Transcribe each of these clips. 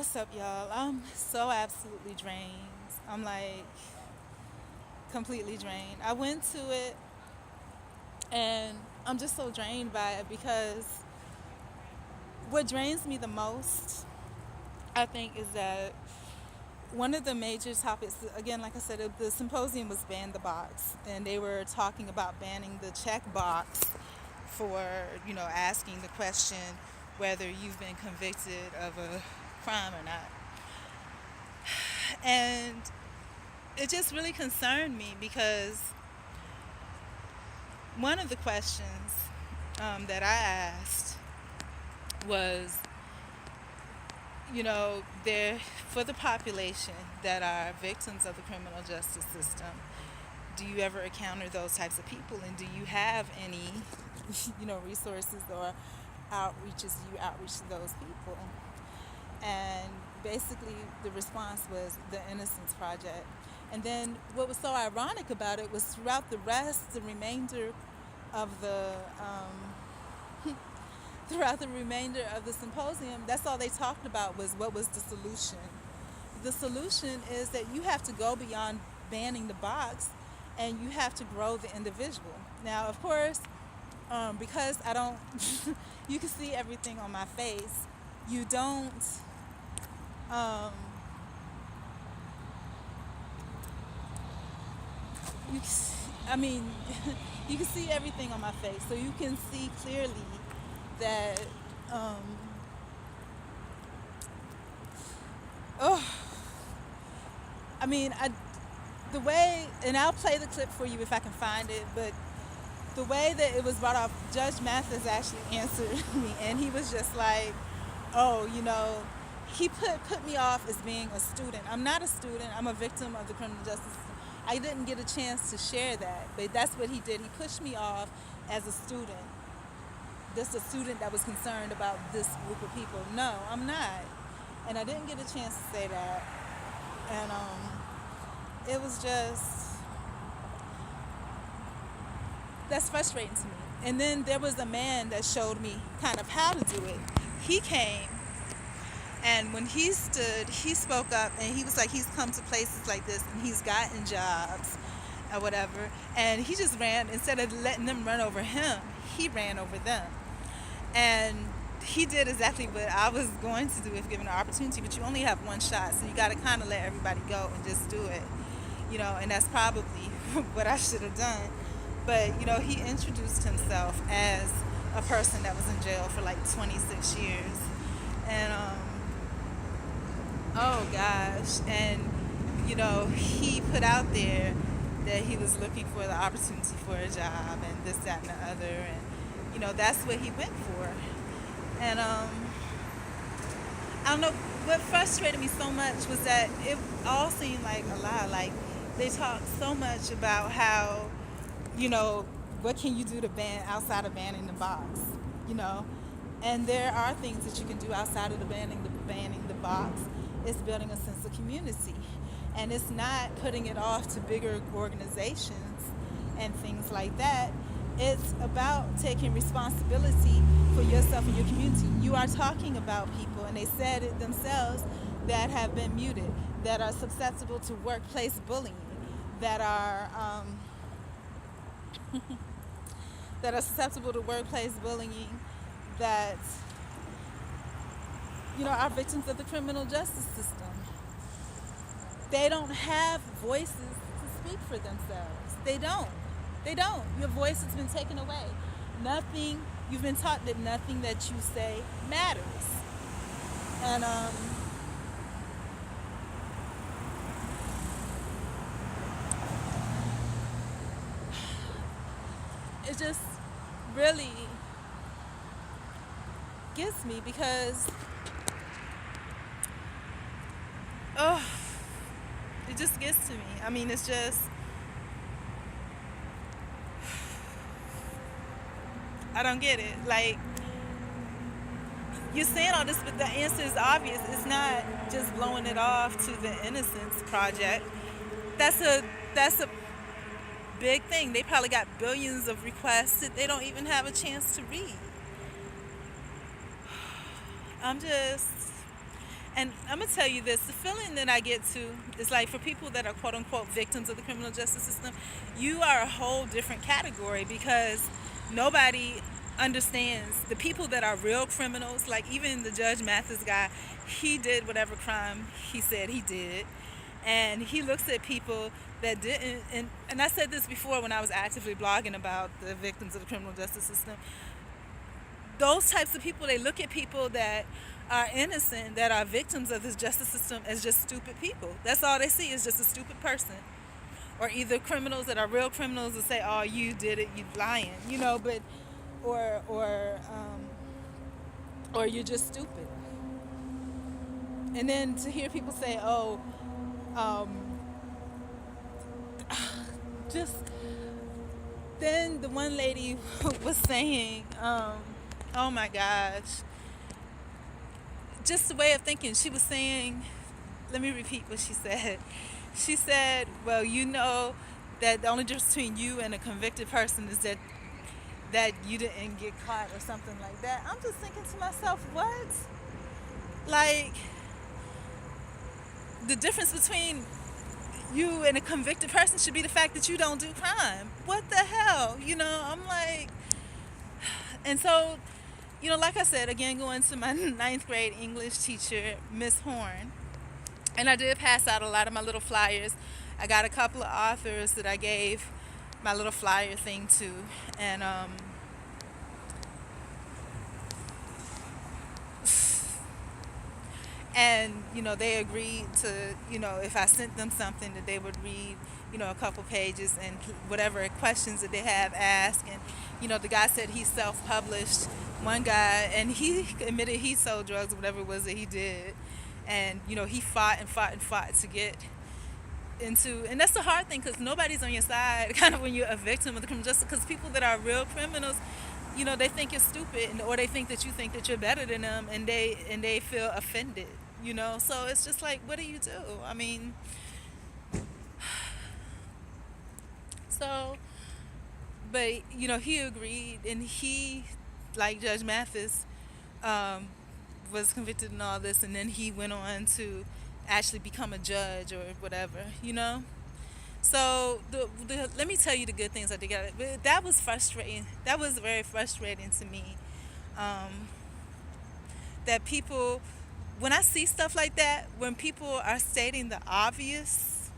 What's up, y'all? I'm so absolutely drained. I'm like completely drained. I went to it and I'm just so drained by it because what drains me the most, I think, is that one of the major topics, again, like I said, the symposium was ban the box, and they were talking about banning the check box for, asking the question whether you've been convicted of a crime or not. And it just really concerned me because one of the questions that I asked was, there for the population that are victims of the criminal justice system, do you ever encounter those types of people, and do you have any, resources or outreaches? Do you outreach to those people? And basically, the response was the Innocence Project. And then what was so ironic about it was throughout the remainder of the throughout the remainder of the symposium, that's all they talked about was what was the solution. The solution is that you have to go beyond banning the box, and you have to grow the individual. Now, of course, because I don't, you can see everything on my face. You don't. Um, you, I mean, you can see everything on my face, so you can see clearly that. Oh, I mean, the way, and I'll play the clip for you if I can find it, but the way that it was brought up, Judge Mathis actually answered me, and he was just like, oh, he put me off as being a student. I'm not a student. I'm a victim of the criminal justice system. I didn't get a chance to share that, but that's what he did. He pushed me off as a student. Just a student that was concerned about this group of people. No, I'm not. And I didn't get a chance to say that. And it was just, that's frustrating to me. And then there was a man that showed me kind of how to do it. He came, and when he stood, he spoke up, and he was like, he's come to places like this, and he's gotten jobs or whatever. And he just ran, instead of letting them run over him, he ran over them. And he did exactly what I was going to do if given the opportunity, but you only have one shot, so you got to kind of let everybody go and just do it, and that's probably what I should have done. But, he introduced himself as a person that was in jail for like 26 years. And, oh gosh, and, he put out there that he was looking for the opportunity for a job and this, that, and the other, and, that's what he went for. And I don't know, what frustrated me so much was that it all seemed like a lie. Like, they talked so much about how, what can you do to ban outside of banning the box, and there are things that you can do outside of the banning the box. It's building a sense of community, and it's not putting it off to bigger organizations and things like that. It's about taking responsibility for yourself and your community. You are talking about people, and they said it themselves, that have been muted, that are susceptible to workplace bullying, that are that are susceptible to workplace bullying, that are victims of the criminal justice system. They don't have voices to speak for themselves. They don't. Your voice has been taken away. You've been taught that nothing that you say matters. And it just really gets me because it just gets to me. I mean, it's just, I don't get it. Like, you're saying all this, but the answer is obvious. It's not just blowing it off to the Innocence Project. That's a big thing. They probably got billions of requests that they don't even have a chance to read. And I'm gonna tell you this: the feeling that I get to is like for people that are quote unquote victims of the criminal justice system, you are a whole different category because nobody understands the people that are real criminals. Like even the Judge Mathis guy, he did whatever crime he said he did, and he looks at people that didn't. And I said this before when I was actively blogging about the victims of the criminal justice system. Those types of people, they look at people that are innocent, that are victims of this justice system as just stupid people. That's all they see is just a stupid person. Or either criminals that are real criminals and say, oh, you did it, you lying, but or or you're just stupid. And then to hear people say, oh, just then the one lady was saying, oh my gosh, just the way of thinking. She was saying, let me repeat what she said. She said, well, that the only difference between you and a convicted person is that you didn't get caught or something like that. I'm just thinking to myself, what? Like, the difference between you and a convicted person should be the fact that you don't do crime. What the hell? I'm like, and so, like I said, again, going to my ninth grade English teacher, Miss Horn, and I did pass out a lot of my little flyers. I got a couple of authors that I gave my little flyer thing to, and they agreed to, if I sent them something that they would read, a couple pages and whatever questions that they have asked. And the guy said he self-published, one guy, and he admitted he sold drugs or whatever it was that he did. And he fought and fought and fought to get into, and that's the hard thing, because nobody's on your side kind of when you're a victim of the criminal justice, because people that are real criminals, they think you're stupid, or they think that you think that you're better than them, and they feel offended, so it's just like, what do you do? I mean, so, but he agreed, and he, like Judge Mathis, was convicted and all this, and then he went on to actually become a judge or whatever, So let me tell you the good things I did. But that was frustrating. That was very frustrating to me. That people, when I see stuff like that, when people are stating the obvious,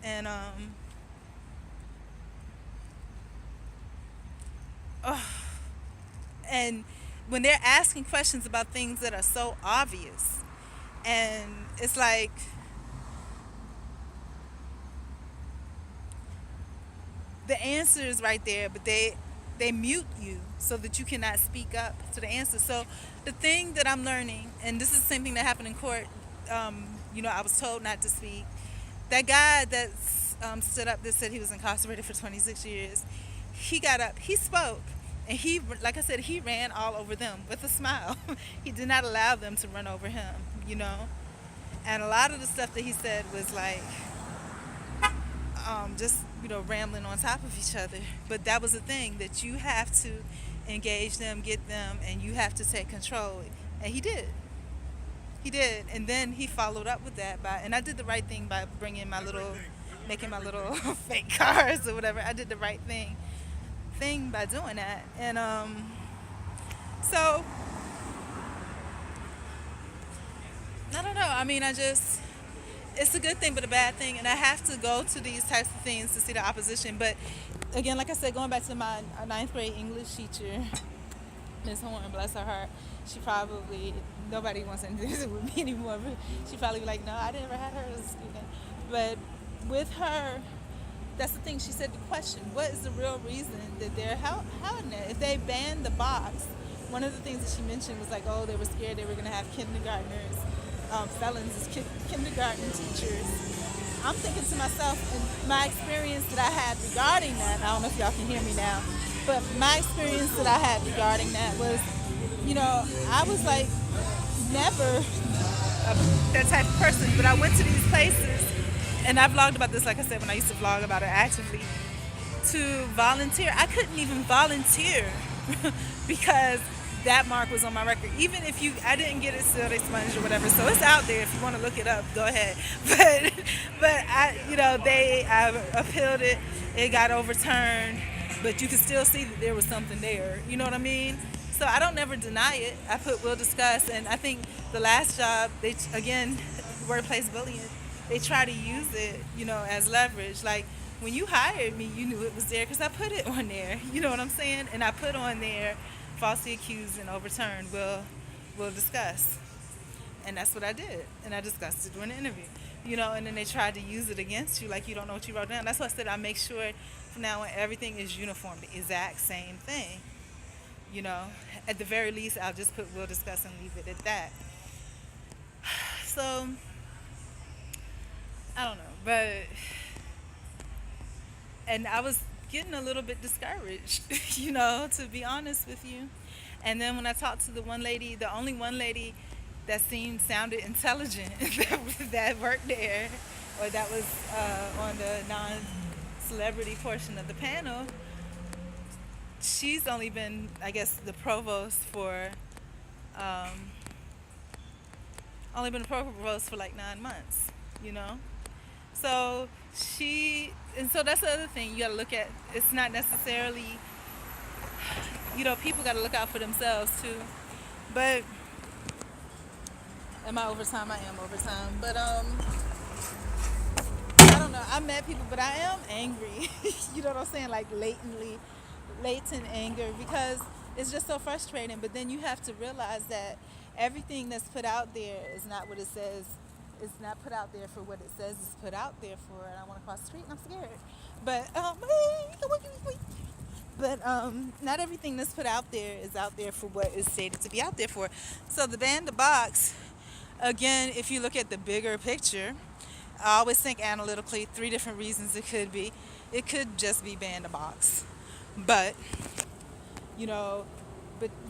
and and when they're asking questions about things that are so obvious, and it's like, the answer is right there, but they mute you so that you cannot speak up to the answer. So the thing that I'm learning, and this is the same thing that happened in court, I was told not to speak. That guy that stood up that said he was incarcerated for 26 years, he got up, he spoke. And he, like I said, he ran all over them with a smile. He did not allow them to run over him, And a lot of the stuff that he said was like, just, rambling on top of each other. But that was the thing, that you have to engage them, get them, and you have to take control. And he did. He did. And then he followed up with that and I did the right thing by making my little fake cars or whatever. I did the right thing by doing that. And so I don't know, I mean, it's a good thing but a bad thing, and I have to go to these types of things to see the opposition. But again, like I said, going back to my ninth grade English teacher, Miss Horn, bless her heart, nobody wants to do this with me anymore, but she probably be like, no, I never had her as a student. But with her, that's the thing, she said, the question, what is the real reason that they're holding it? If they banned the box, one of the things that she mentioned was like, oh, they were scared they were going to have kindergartners, felons as kindergarten teachers. I'm thinking to myself, and my experience that I had regarding that, I don't know if y'all can hear me now, but my experience that I had regarding that was, I was like never that type of person, but I went to these places, and I vlogged about this, like I said, when I used to vlog about it actively, to volunteer. I couldn't even volunteer because that mark was on my record. Even if I didn't get it sealed, expunged or whatever. So it's out there. If you want to look it up, go ahead. But I appealed it. It got overturned, but you could still see that there was something there. You know what I mean? So I don't never deny it. I put will discuss, and I think the last job they again, workplace bullying. They try to use it, as leverage. Like when you hired me, you knew it was there because I put it on there. You know what I'm saying? And I put on there falsely accused and overturned. We'll discuss, and that's what I did, and I discussed it during the interview. And then they tried to use it against you, like you don't know what you wrote down. That's why I said I make sure from now on everything is uniform, the exact same thing. At the very least, I'll just put we'll discuss and leave it at that. So I don't know, and I was getting a little bit discouraged, to be honest with you. And then when I talked to the one lady, the only one lady that sounded intelligent that worked there, or that was on the non-celebrity portion of the panel, she's only been, I guess, the provost for, only been the provost for like 9 months, So so that's the other thing you gotta look at. It's not necessarily, people gotta look out for themselves too. But am I overtime? I am overtime. But I don't know. I'm mad people, but I am angry. You know what I'm saying? Like latent anger, because it's just so frustrating. But then you have to realize that everything that's put out there is not what it says. It's not put out there for what it says it's put out there for. And I want to cross the street and I'm scared. But not everything that's put out there is out there for what is stated to be out there for. So the ban the box, again, if you look at the bigger picture, I always think analytically 3 different reasons it could be. It could just be ban the box. But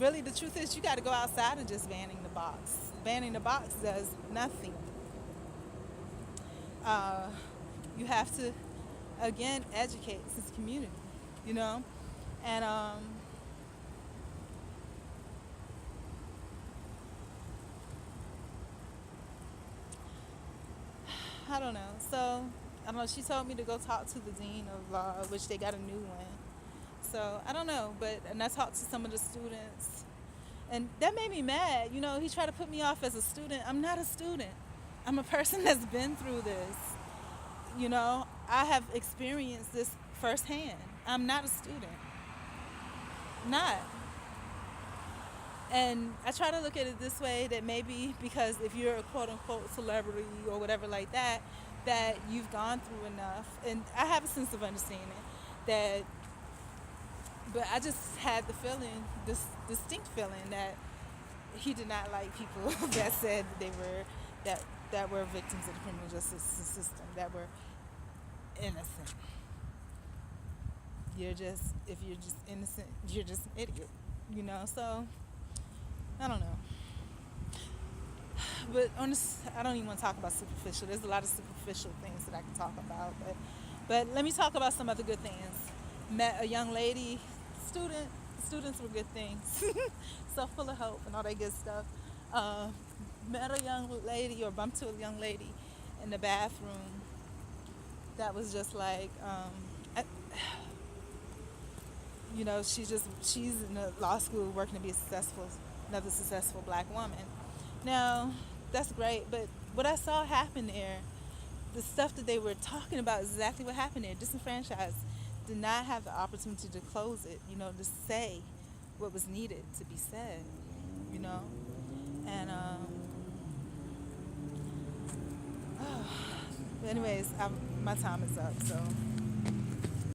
really the truth is you got to go outside and just banning the box. Banning the box does nothing. You have to, again, educate this community, and I don't know. So I don't know. She told me to go talk to the dean of law, which they got a new one. So I don't know, and I talked to some of the students, and that made me mad. He tried to put me off as a student. I'm not a student. I'm a person that's been through this. I have experienced this firsthand. I'm not a student. Not. And I try to look at it this way, that maybe because if you're a quote-unquote celebrity or whatever like that, that you've gone through enough. And I have a sense of understanding that, but I just had the feeling, this distinct feeling that he did not like people that said they were, that were victims of the criminal justice system, that were innocent. If you're just innocent, you're just an idiot, so I don't know. But I don't even want to talk about superficial. There's a lot of superficial things that I can talk about, but let me talk about some other good things. Met a young lady, students were good things, so full of hope and all that good stuff. Met a young lady, or bumped to a young lady in the bathroom that was just like, she's in a law school working to be another successful black woman. Now, that's great, but what I saw happen there, the stuff that they were talking about is exactly what happened there. Disenfranchised, did not have the opportunity to close it, to say what was needed to be said, and anyways, my time is up, so